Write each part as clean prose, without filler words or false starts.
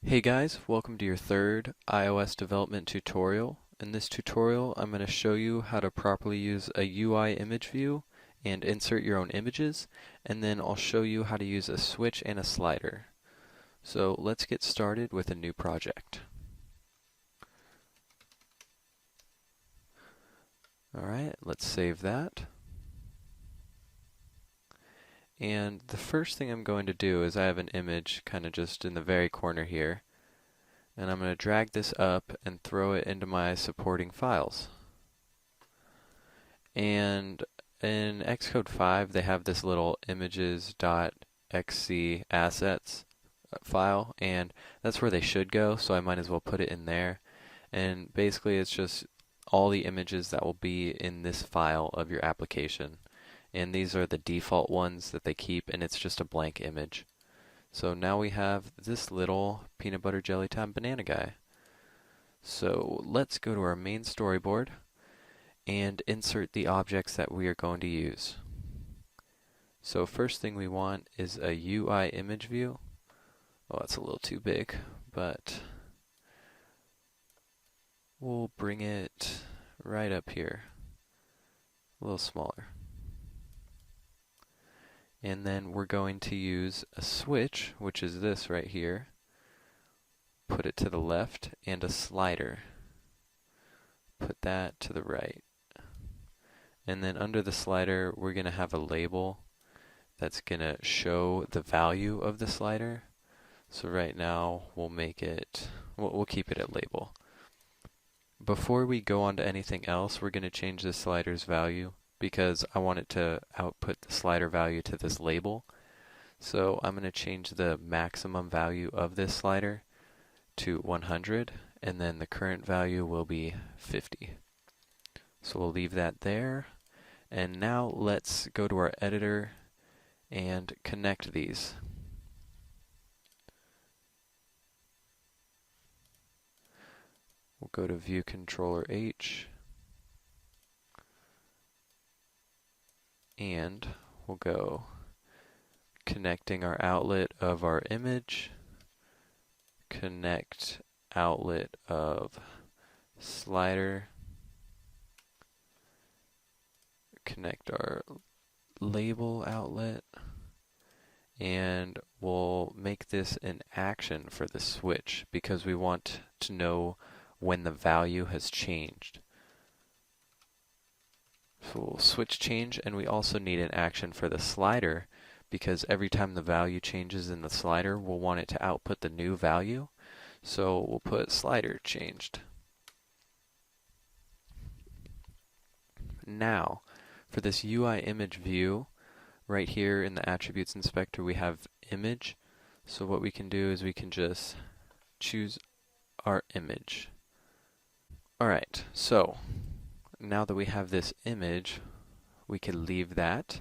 Hey guys, welcome to your third iOS development tutorial. In this tutorial, I'm going to show you how to properly use a UI image view and insert your own images, and then I'll show you how to use a switch and a slider. So let's get started with a new project. Alright, let's save that. And the first thing I'm going to do is I have an image kind of just in the very corner here, and I'm going to drag this up and throw it into my supporting files. And in Xcode 5, they have this little images.xc assets file, and that's where they should go, so I might as well put it in there. And basically, it's just all the images that will be in this file of your application. And these are the default ones that they keep, and it's just a blank image. So now we have this little peanut butter jelly time banana guy. So let's go to our main storyboard and insert the objects that we are going to use. So first thing we want is a UIImageView. Oh, that's a little too big, but we'll bring it right up here, a little smaller. And then we're going to use a switch, which is this right here, put it to the left, and a slider, put that to the right. And then under the slider, we're going to have a label that's going to show the value of the slider. So right now, we'll make it, we'll keep it at label. Before we go on to anything else, we're going to change the slider's value because I want it to output the slider value to this label. So I'm going to change the maximum value of this slider to 100, and then the current value will be 50. So we'll leave that there. And now let's go to our editor and connect these. We'll go to View Controller H, and we'll go connecting our outlet of our image, connect outlet of slider, connect our label outlet, and we'll make this an action for the switch because we want to know when the value has changed. So we'll switch change, and we also need an action for the slider because every time the value changes in the slider, we'll want it to output the new value. So we'll put slider changed. Now, for this UI image view, right here in the attributes inspector, we have image. So what we can do is we can just choose our image. Alright, so now that we have this image, we can leave that,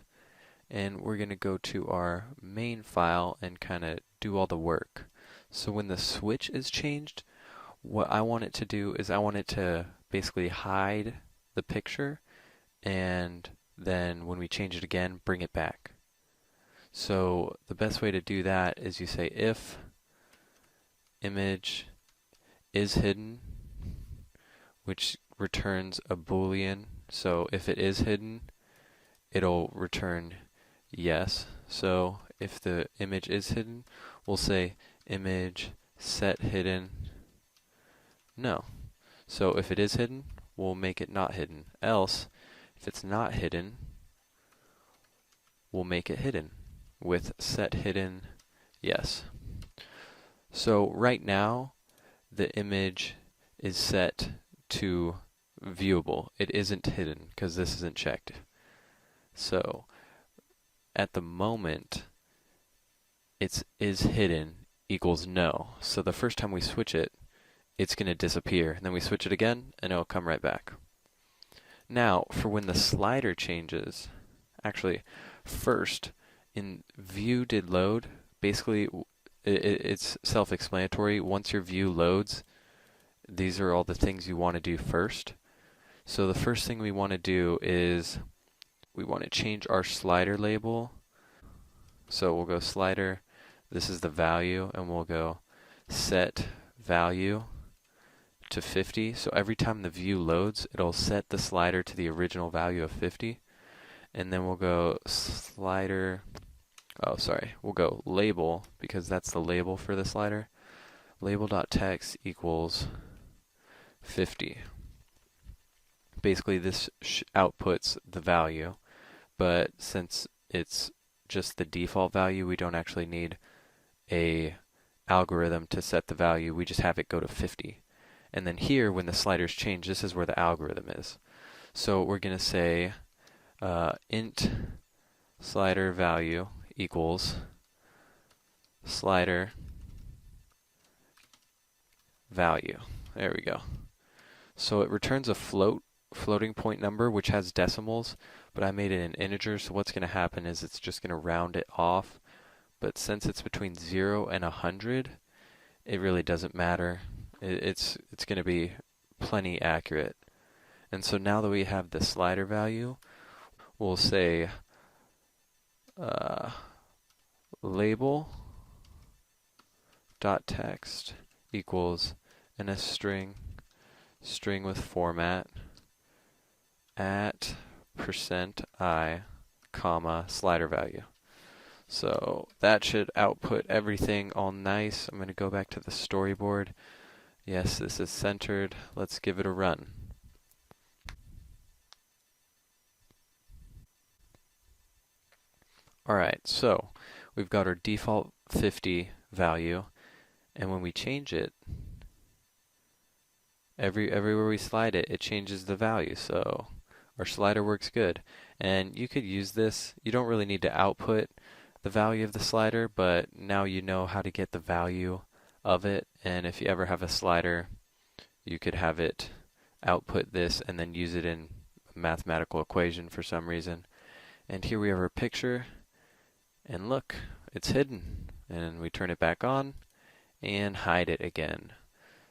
and we're going to go to our main file and kind of do all the work. So when the switch is changed, what I want it to do is I want it to basically hide the picture, and then when we change it again, bring it back. So the best way to do that is you say if image is hidden, which returns a boolean. So if it is hidden, it'll return yes. So if the image is hidden, we'll say image set hidden no. So if it is hidden, we'll make it not hidden. Else, if it's not hidden, we'll make it hidden with set hidden yes. So right now, the image is set to viewable. It isn't hidden because this isn't checked. So at the moment, it's is hidden equals no. So the first time we switch it, it's going to disappear. And then we switch it again, and it'll come right back. Now, for when the slider changes, actually, first, in view did load, basically, it's self-explanatory. Once your view loads, these are all the things you want to do first. So the first thing we want to do is we want to change our slider label. So we'll go slider, this is the value, and we'll go set value to 50. So every time the view loads, it'll set the slider to the original value of 50. And then we'll go slider, we'll go label, because that's the label for the slider. Label.text equals 50. Basically this outputs the value, but since it's just the default value, we don't actually need a algorithm to set the value. We just have it go to 50. And then here, when the sliders change, this is where the algorithm is. So we're going to say int slider value equals slider value. There we go. So it returns a floating point number which has decimals, but I made it an integer, so what's going to happen is it's just going to round it off. But since it's between 0 and 100, it really doesn't matter. It's going to be plenty accurate. And so now that we have the slider value, we'll say label dot text equals, and a string with format at %i, comma, slider value. So that should output everything all nice. I'm going to go back to the storyboard. Yes, this is centered. Let's give it a run. Alright, so we've got our default 50 value, and when we change it, everywhere we slide it, it changes the value. So our slider works good. And you could use this. You don't really need to output the value of the slider, but now you know how to get the value of it. And if you ever have a slider, you could have it output this and then use it in a mathematical equation for some reason. And here we have our picture, and look, it's hidden. And we turn it back on and hide it again.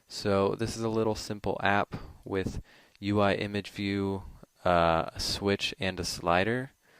So this is a little simple app with UIImageView, a switch, and a slider.